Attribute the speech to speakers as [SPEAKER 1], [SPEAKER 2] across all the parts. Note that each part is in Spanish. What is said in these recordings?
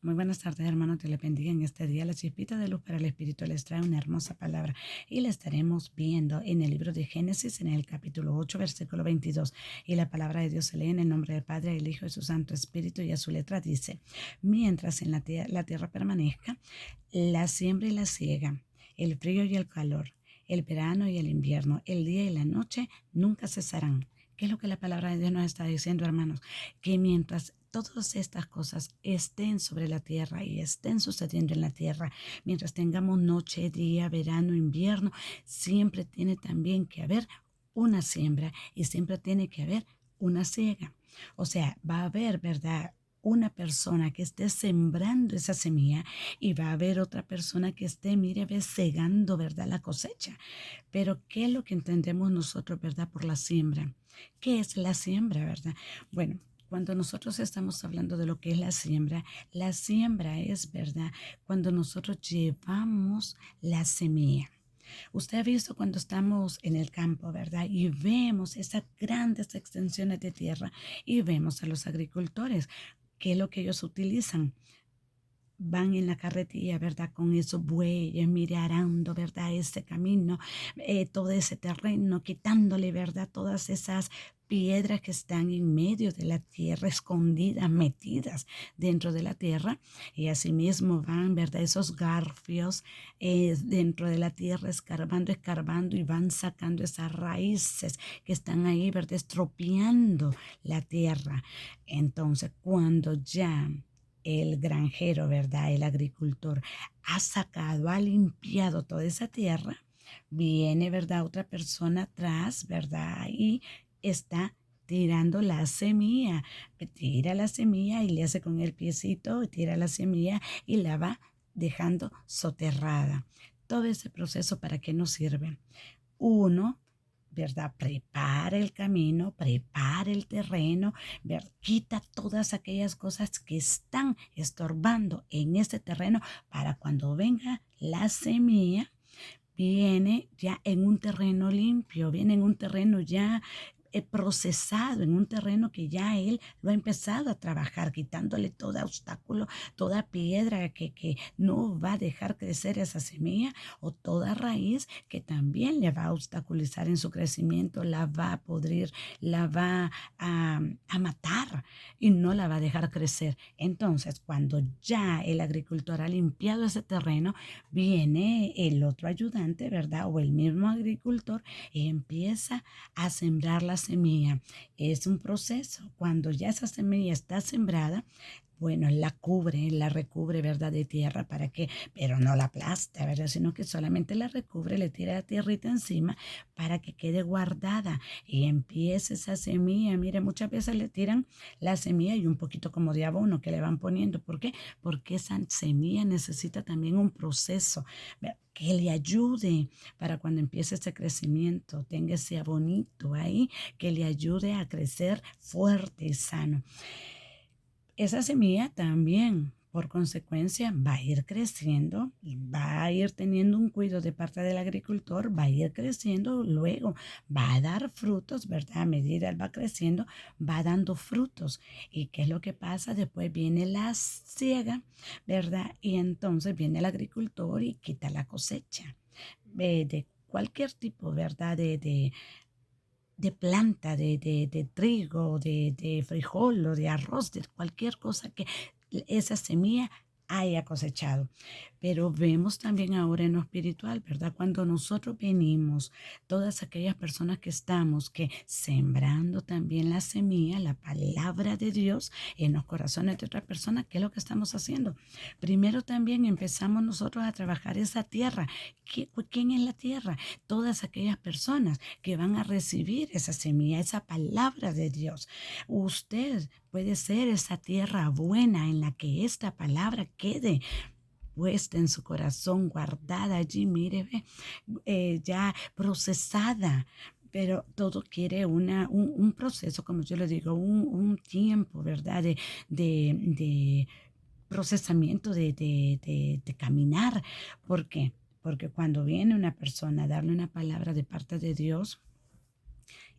[SPEAKER 1] Muy buenas tardes, hermanos. Te le bendiga en este día. La chispita de luz para el Espíritu les trae una hermosa palabra y la estaremos viendo en el libro de Génesis, en el capítulo 8, versículo 22. Y la palabra de Dios se lee en el nombre del Padre, del Hijo y su Santo Espíritu. Y a su letra dice: mientras en la tierra permanezca, la siembra y la siega, el frío y el calor, el verano y el invierno, el día y la noche nunca cesarán. ¿Qué es lo que la palabra de Dios nos está diciendo, hermanos? Que mientras todas estas cosas estén sobre la tierra y estén sucediendo en la tierra, mientras tengamos noche, día, verano, invierno, siempre tiene también que haber una siembra y siempre tiene que haber una siega. O sea, va a haber, ¿verdad? Una persona que esté sembrando esa semilla y va a haber otra persona que esté, mire, ve, segando, ¿verdad? La cosecha. Pero ¿qué es lo que entendemos nosotros, ¿verdad? Por la siembra. ¿Qué es la siembra, verdad? Bueno, cuando nosotros estamos hablando de lo que es la siembra es, ¿verdad? Cuando nosotros llevamos la semilla. Usted ha visto cuando estamos en el campo, ¿verdad? Y vemos esas grandes extensiones de tierra y vemos a los agricultores. ¿Qué es lo que ellos utilizan? Van en la carretilla, ¿verdad? Con esos bueyes, mire, arando, ¿verdad? Ese camino, todo ese terreno, quitándole, ¿verdad? Todas esas piedras que están en medio de la tierra, escondidas, metidas dentro de la tierra. Y asimismo van, ¿verdad? Esos garfios dentro de la tierra, escarbando, escarbando y van sacando esas raíces que están ahí, ¿verdad? Estropeando la tierra. Entonces, cuando ya el granjero, ¿verdad? El agricultor ha sacado, ha limpiado toda esa tierra, viene, ¿verdad? Otra persona atrás, ¿verdad? Y está tirando la semilla. Tira la semilla y le hace con el piecito, tira la semilla y la va dejando soterrada. Todo ese proceso, ¿para qué nos sirve? Uno, ¿verdad? Prepara el camino, prepara el terreno, quita todas aquellas cosas que están estorbando en ese terreno para cuando venga la semilla, viene ya en un terreno limpio, viene en un terreno ya procesado, en un terreno que ya él lo ha empezado a trabajar, quitándole todo obstáculo, toda piedra que no va a dejar crecer esa semilla o toda raíz que también le va a obstaculizar en su crecimiento, la va a podrir, la va a matar y no la va a dejar crecer. Entonces, cuando ya el agricultor ha limpiado ese terreno, viene el otro ayudante, ¿verdad? O el mismo agricultor y empieza a sembrar la semilla. Es un proceso. Cuando ya esa semilla está sembrada, bueno, la cubre, la recubre, ¿verdad? De tierra para que, pero no la aplasta, ¿verdad? Sino que solamente la recubre, le tira la tierrita encima para que quede guardada y empiece esa semilla. Mire, muchas veces le tiran la semilla y un poquito como de abono que le van poniendo. ¿Por qué? Porque esa semilla necesita también un proceso que le ayude para cuando empiece ese crecimiento, tenga ese abonito ahí que le ayude a crecer fuerte y sano. Esa semilla también, por consecuencia, va a ir creciendo y va a ir teniendo un cuidado de parte del agricultor, va a ir creciendo, luego va a dar frutos, ¿verdad? A medida que va creciendo, va dando frutos. ¿Y qué es lo que pasa? Después viene la siega, ¿verdad? Y entonces viene el agricultor y quita la cosecha de cualquier tipo, ¿verdad? De planta, de trigo, de frijol o de arroz, de cualquier cosa que esa semilla haya cosechado. Pero vemos también ahora en lo espiritual, ¿verdad? Cuando nosotros venimos, todas aquellas personas que estamos que sembrando también la semilla, la palabra de Dios en los corazones de otras personas, ¿qué es lo que estamos haciendo? Primero también empezamos nosotros a trabajar esa tierra. ¿Quién es la tierra? Todas aquellas personas que van a recibir esa semilla, esa palabra de Dios. Usted puede ser esa tierra buena en la que esta palabra quede puesta en su corazón, guardada allí, mire, ve, ya procesada. Pero todo quiere un proceso, como yo le digo, un tiempo, ¿verdad? De procesamiento, de caminar. ¿Por qué? Porque cuando viene una persona a darle una palabra de parte de Dios,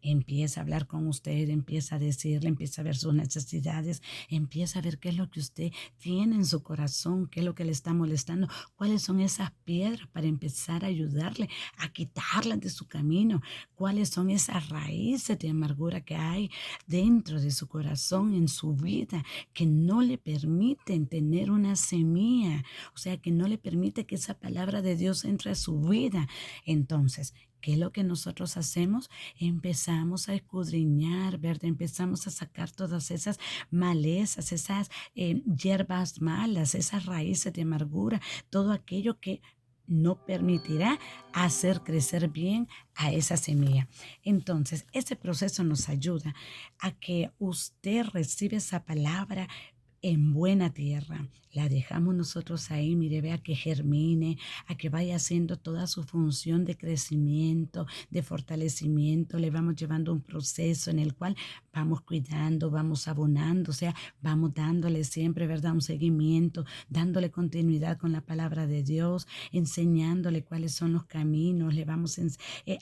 [SPEAKER 1] empieza a hablar con usted, empieza a decirle, empieza a ver sus necesidades, empieza a ver qué es lo que usted tiene en su corazón, qué es lo que le está molestando, cuáles son esas piedras para empezar a ayudarle a quitarlas de su camino, cuáles son esas raíces de amargura que hay dentro de su corazón, en su vida, que no le permiten tener una semilla, o sea, que no le permite que esa palabra de Dios entre a su vida. Entonces, ¿qué es lo que nosotros hacemos? Empezamos a escudriñar, ¿verdad? Empezamos a sacar todas esas malezas, esas hierbas malas, esas raíces de amargura, todo aquello que no permitirá hacer crecer bien a esa semilla. Entonces, ese proceso nos ayuda a que usted reciba esa palabra en buena tierra. La dejamos nosotros ahí, mire, vea que germine, a que vaya haciendo toda su función de crecimiento, de fortalecimiento. Le vamos llevando un proceso en el cual vamos cuidando, vamos abonando, o sea, vamos dándole siempre, ¿verdad? Un seguimiento, dándole continuidad con la palabra de Dios, enseñándole cuáles son los caminos, le vamos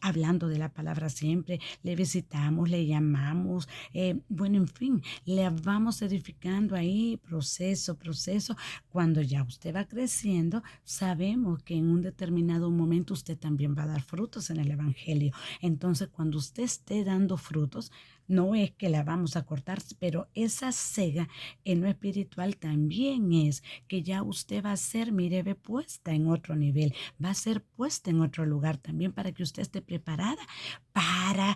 [SPEAKER 1] hablando de la palabra siempre, le visitamos, le llamamos, bueno, en fin, le vamos edificando ahí proceso, proceso. Cuando ya usted va creciendo, sabemos que en un determinado momento usted también va a dar frutos en el Evangelio. Entonces, cuando usted esté dando frutos, no es que la vamos a cortar, pero esa cega en lo espiritual también es que ya usted va a ser, mire, ve, puesta en otro nivel, va a ser puesta en otro lugar también para que usted esté preparada para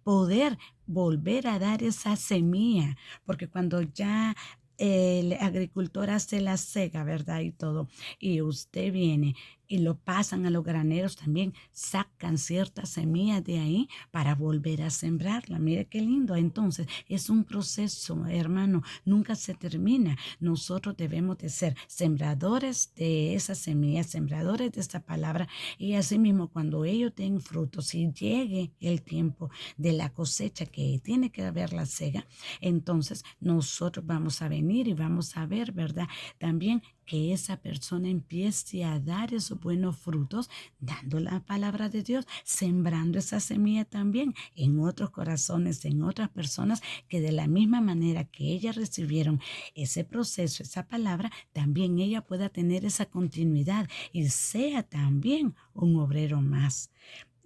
[SPEAKER 1] poder volver a dar esa semilla, porque cuando ya el agricultor hace la cega, ¿verdad? Y todo, y usted viene y lo pasan a los graneros también, sacan ciertas semillas de ahí para volver a sembrarla. Mire qué lindo. Entonces, es un proceso, hermano, nunca se termina. Nosotros debemos de ser sembradores de esas semillas, sembradores de esta palabra, y así mismo cuando ellos den frutos y llegue el tiempo de la cosecha que tiene que haber la cega, entonces nosotros vamos a venir y vamos a ver, ¿verdad? También que esa persona empiece a dar esos buenos frutos, dando la palabra de Dios, sembrando esa semilla también en otros corazones, en otras personas, que de la misma manera que ellas recibieron ese proceso, esa palabra, también ella pueda tener esa continuidad y sea también un obrero más.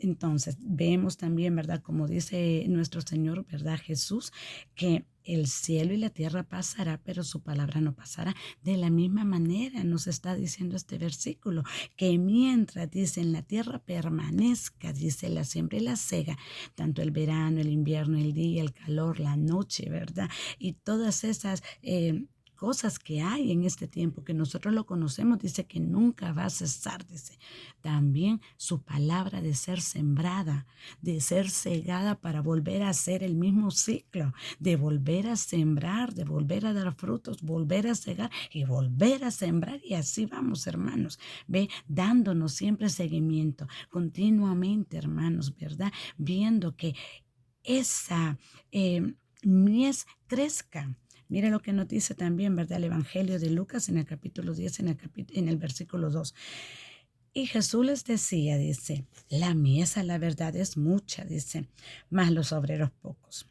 [SPEAKER 1] Entonces, vemos también, ¿verdad? Como dice nuestro Señor, ¿verdad? Jesús, que el cielo y la tierra pasará, pero su palabra no pasará. De la misma manera nos está diciendo este versículo, que mientras, dice, en la tierra permanezca, dice, la siembra y la cega, tanto el verano, el invierno, el día, el calor, la noche, ¿verdad? Y todas esas cosas que hay en este tiempo que nosotros lo conocemos, dice que nunca va a cesar, dice. También su palabra de ser sembrada, de ser segada para volver a hacer el mismo ciclo, de volver a sembrar, de volver a dar frutos, volver a cegar y volver a sembrar, y así vamos, hermanos, ve, dándonos siempre seguimiento continuamente, hermanos, ¿verdad? Viendo que esa mies crezca. Mire lo que nos dice también, ¿verdad? El Evangelio de Lucas en el capítulo 10, en el versículo 2. Y Jesús les decía, dice, la mies, la verdad, es mucha, dice, mas los obreros pocos.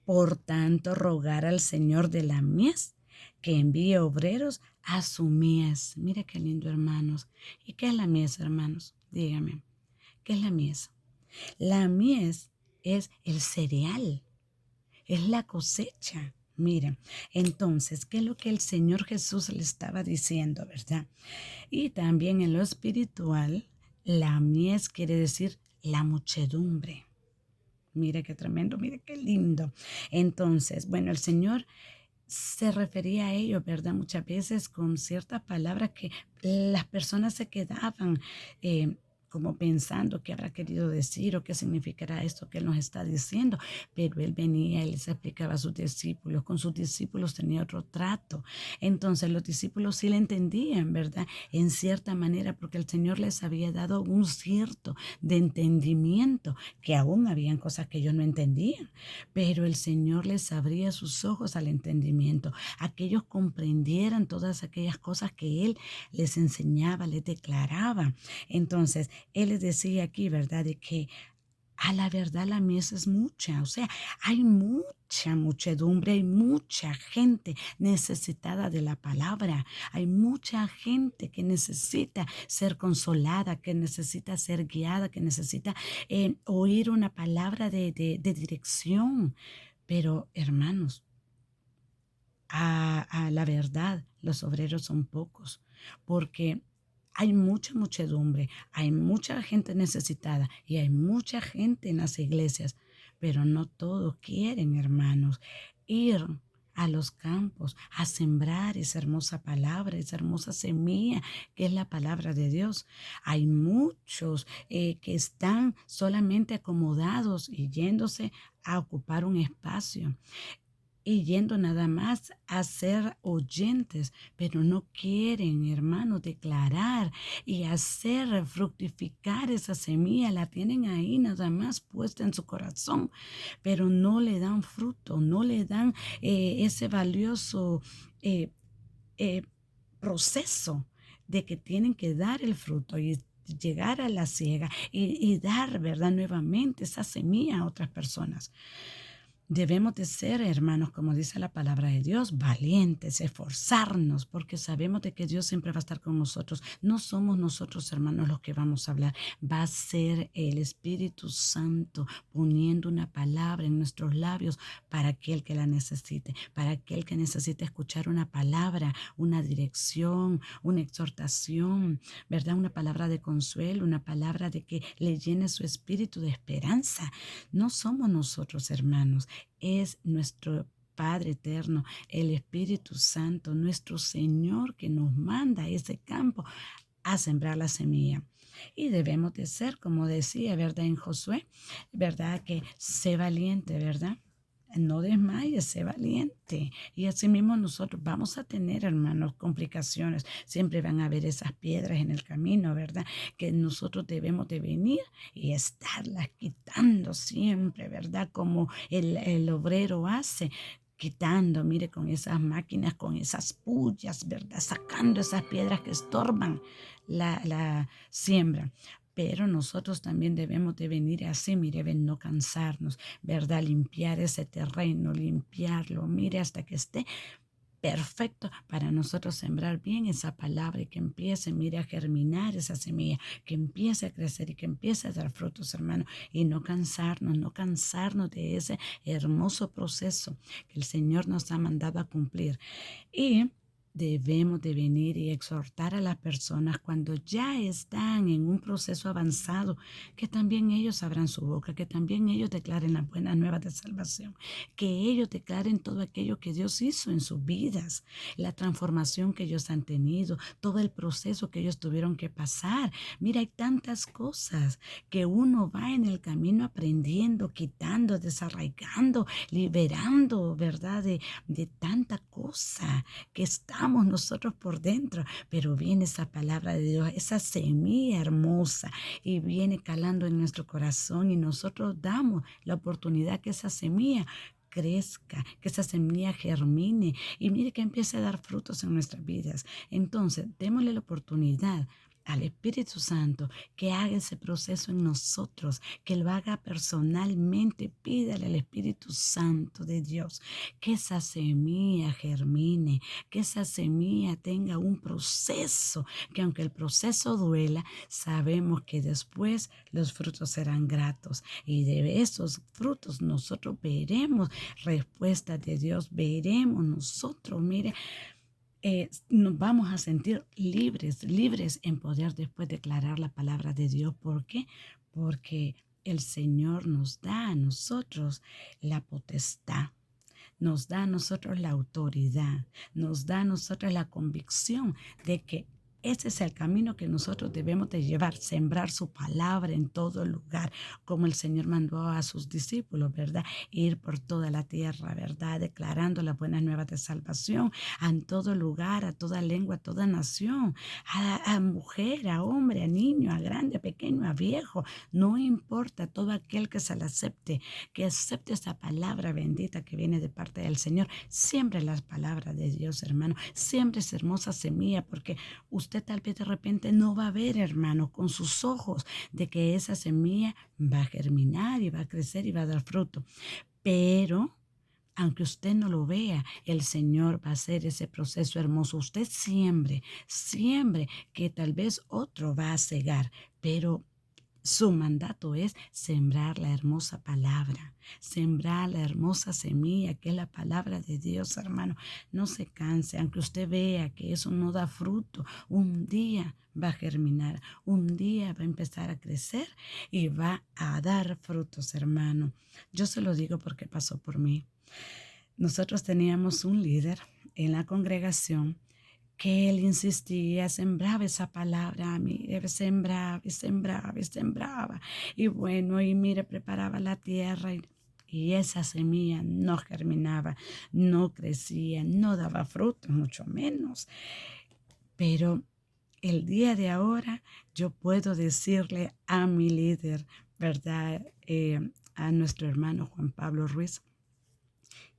[SPEAKER 1] Por tanto, rogar al Señor de la mies que envíe obreros a su mies. Mire qué lindo, hermanos. ¿Y qué es la mies, hermanos? Dígame, ¿qué es la mies? La mies es el cereal, es la cosecha. Miren, entonces, ¿qué es lo que el Señor Jesús le estaba diciendo, verdad? Y también en lo espiritual, la mies quiere decir la muchedumbre. Mire qué tremendo, mire qué lindo. Entonces, bueno, el Señor se refería a ello, ¿verdad? Muchas veces con ciertas palabras que las personas se quedaban como pensando qué habrá querido decir o qué significará esto que él nos está diciendo, pero él venía y les explicaba a sus discípulos, con sus discípulos tenía otro trato, entonces los discípulos sí le entendían, ¿verdad? En cierta manera, porque el Señor les había dado un cierto de entendimiento, que aún habían cosas que ellos no entendían, pero el Señor les abría sus ojos al entendimiento, a que ellos comprendieran todas aquellas cosas que Él les enseñaba, les declaraba. Entonces, Él les decía aquí, ¿verdad?, de que A la verdad la mies es mucha, o sea, hay mucha muchedumbre, hay mucha gente necesitada de la palabra, hay mucha gente que necesita ser consolada, que necesita ser guiada, que necesita oír una palabra de dirección. Pero hermanos, a la verdad, los obreros son pocos, porque hay mucha muchedumbre, hay mucha gente necesitada y hay mucha gente en las iglesias, pero no todos quieren, hermanos, ir a los campos a sembrar esa hermosa palabra, esa hermosa semilla que es la palabra de Dios. Hay muchos que están solamente acomodados y yéndose a ocupar un espacio y yendo nada más a ser oyentes, pero no quieren, hermanos, declarar y hacer fructificar esa semilla. La tienen ahí nada más puesta en su corazón, pero no le dan fruto, no le dan ese valioso eh, eh, proceso de que tienen que dar el fruto y llegar a la siega y dar, ¿verdad? Nuevamente esa semilla a otras personas. Debemos de ser, hermanos, como dice la palabra de Dios, valientes, esforzarnos, porque sabemos de que Dios siempre va a estar con nosotros. No somos nosotros, hermanos, los que vamos a hablar. Va a ser el Espíritu Santo poniendo una palabra en nuestros labios para aquel que la necesite, para aquel que necesite escuchar una palabra, una dirección, una exhortación, ¿verdad? Una palabra de consuelo, una palabra de que le llene su espíritu de esperanza. No somos nosotros, hermanos, es nuestro Padre eterno, el Espíritu Santo, nuestro Señor que nos manda a ese campo a sembrar la semilla. Y debemos de ser, como decía, ¿verdad? En Josué, ¿verdad? Que sé valiente, ¿verdad? No desmayes, sé valiente. Y así mismo nosotros vamos a tener, hermanos, complicaciones. Siempre van a haber esas piedras en el camino, ¿verdad? Que nosotros debemos de venir y estarlas quitando siempre, ¿verdad? Como el obrero hace. Quitando, mire, con esas máquinas, con esas pullas, ¿verdad? Sacando esas piedras que estorban la siembra. Pero nosotros también debemos de venir así, mire, ven, no cansarnos, ¿verdad? Limpiar ese terreno, limpiarlo, mire, hasta que esté perfecto para nosotros sembrar bien esa palabra y que empiece, mire, a germinar esa semilla, que empiece a crecer y que empiece a dar frutos, hermano, y no cansarnos, no cansarnos de ese hermoso proceso que el Señor nos ha mandado a cumplir. Y debemos de venir y exhortar a las personas cuando ya están en un proceso avanzado, que también ellos abran su boca, que también ellos declaren las buenas nuevas de salvación, que ellos declaren todo aquello que Dios hizo en sus vidas, la transformación que ellos han tenido, todo el proceso que ellos tuvieron que pasar. Mira, hay tantas cosas que uno va en el camino aprendiendo, quitando, desarraigando, liberando, ¿verdad? De tanta cosa que estamos nosotros por dentro, pero viene esa palabra de Dios, esa semilla hermosa y viene calando en nuestro corazón y nosotros damos la oportunidad que esa semilla crezca, que esa semilla germine y mire que empiece a dar frutos en nuestras vidas. Entonces, démosle la oportunidad al Espíritu Santo que haga ese proceso en nosotros, que lo haga personalmente. Pídale al Espíritu Santo de Dios que esa semilla germine, que esa semilla tenga un proceso, que aunque el proceso duela, sabemos que después los frutos serán gratos y de esos frutos nosotros veremos respuestas de Dios, veremos nosotros, mire, nos vamos a sentir libres, libres en poder después declarar la palabra de Dios. ¿Por qué? Porque el Señor nos da a nosotros la potestad, nos da a nosotros la autoridad, nos da a nosotros la convicción de que ese es el camino que nosotros debemos de llevar, sembrar su palabra en todo lugar, como el Señor mandó a sus discípulos, ¿verdad? Ir por toda la tierra, ¿verdad? Declarando las buenas nuevas de salvación en todo lugar, a toda lengua, a toda nación, a mujer, a hombre, a niño, a grande, a pequeño, a viejo, no importa, todo aquel que se la acepte, que acepte esa palabra bendita que viene de parte del Señor. Siempre las palabras de Dios, hermano, siempre es hermosa semilla, porque usted usted tal vez de repente no va a ver, hermano, con sus ojos de que esa semilla va a germinar y va a crecer y va a dar fruto. Pero aunque usted no lo vea, el Señor va a hacer ese proceso hermoso. Usted siembre, siembre, que tal vez otro va a cegar, pero su mandato es sembrar la hermosa palabra, sembrar la hermosa semilla que es la palabra de Dios, hermano. No se canse, aunque usted vea que eso no da fruto, un día va a germinar, un día va a empezar a crecer y va a dar frutos, hermano. Yo se lo digo porque pasó por mí. Nosotros teníamos un líder en la congregación que él insistía, sembraba esa palabra, mire, sembraba y sembraba y sembraba. Y bueno, y mire, preparaba la tierra y esa semilla no germinaba, no crecía, no daba fruto, mucho menos. Pero el día de ahora yo puedo decirle a mi líder, ¿verdad? A nuestro hermano Juan Pablo Ruiz,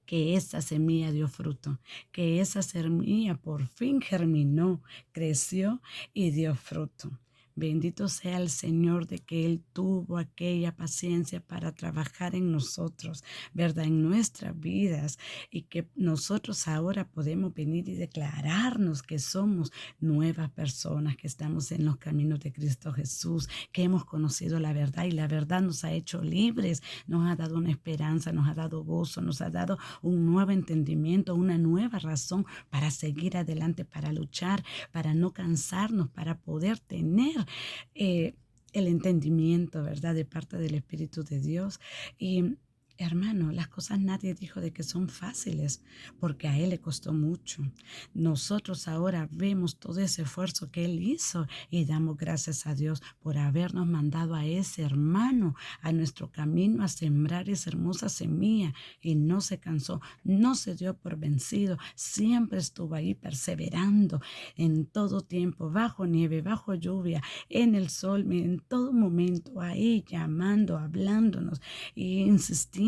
[SPEAKER 1] que esa semilla dio fruto, que esa semilla por fin germinó, creció y dio fruto. Bendito sea el Señor de que Él tuvo aquella paciencia para trabajar en nosotros, ¿verdad? En nuestras vidas y que nosotros ahora podemos venir y declararnos que somos nuevas personas, que estamos en los caminos de Cristo Jesús, que hemos conocido la verdad y la verdad nos ha hecho libres, nos ha dado una esperanza, nos ha dado gozo, nos ha dado un nuevo entendimiento, una nueva razón para seguir adelante, para luchar, para no cansarnos, para poder tener el entendimiento, ¿verdad?, de parte del Espíritu de Dios. Y hermano, las cosas nadie dijo de que son fáciles, porque a Él le costó mucho. Nosotros ahora vemos todo ese esfuerzo que Él hizo y damos gracias a Dios por habernos mandado a ese hermano a nuestro camino a sembrar esa hermosa semilla y no se cansó, no se dio por vencido, siempre estuvo ahí perseverando en todo tiempo, bajo nieve, bajo lluvia, en el sol, en todo momento, ahí llamando, hablándonos e insistiéndonos,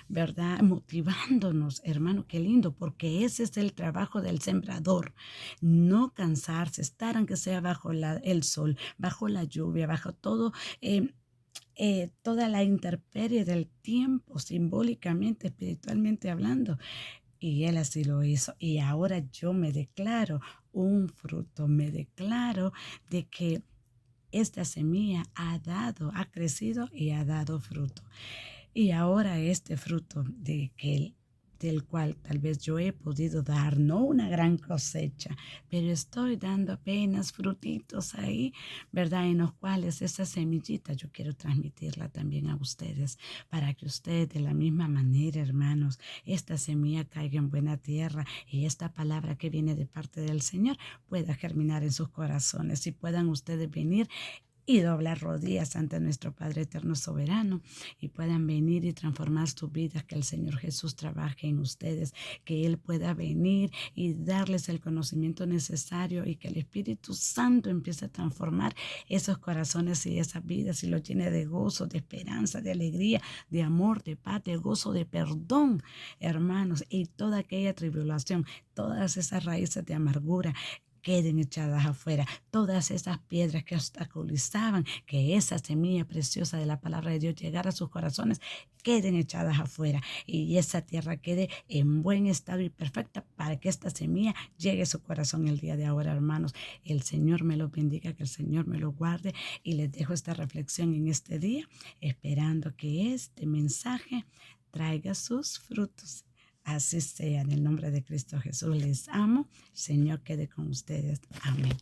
[SPEAKER 1] ¿verdad? Motivándonos, hermano, qué lindo, porque ese es el trabajo del sembrador, no cansarse, estar aunque sea bajo el sol, bajo la lluvia, bajo todo. Toda la intemperie del tiempo, simbólicamente, espiritualmente hablando. Y Él así lo hizo. Y ahora yo me declaro un fruto, me declaro de que esta semilla ha dado, ha crecido y ha dado fruto. Y ahora este fruto del cual tal vez yo he podido dar, no una gran cosecha, pero estoy dando apenas frutitos ahí, ¿verdad? En los cuales esa semillita yo quiero transmitirla también a ustedes, para que ustedes de la misma manera, hermanos, esta semilla caiga en buena tierra y esta palabra que viene de parte del Señor pueda germinar en sus corazones y puedan ustedes venir y doblar rodillas ante nuestro Padre Eterno Soberano y puedan venir y transformar sus vidas, que el Señor Jesús trabaje en ustedes, que Él pueda venir y darles el conocimiento necesario y que el Espíritu Santo empiece a transformar esos corazones y esas vidas y los llene de gozo, de esperanza, de alegría, de amor, de paz, de gozo, de perdón, hermanos, y toda aquella tribulación, todas esas raíces de amargura queden echadas afuera, todas esas piedras que obstaculizaban que esa semilla preciosa de la palabra de Dios llegara a sus corazones, queden echadas afuera y esa tierra quede en buen estado y perfecta para que esta semilla llegue a su corazón el día de ahora, hermanos. El Señor me lo bendiga, que el Señor me lo guarde y les dejo esta reflexión en este día, esperando que este mensaje traiga sus frutos. Así sea, en el nombre de Cristo Jesús les amo. Señor, quede con ustedes. Amén.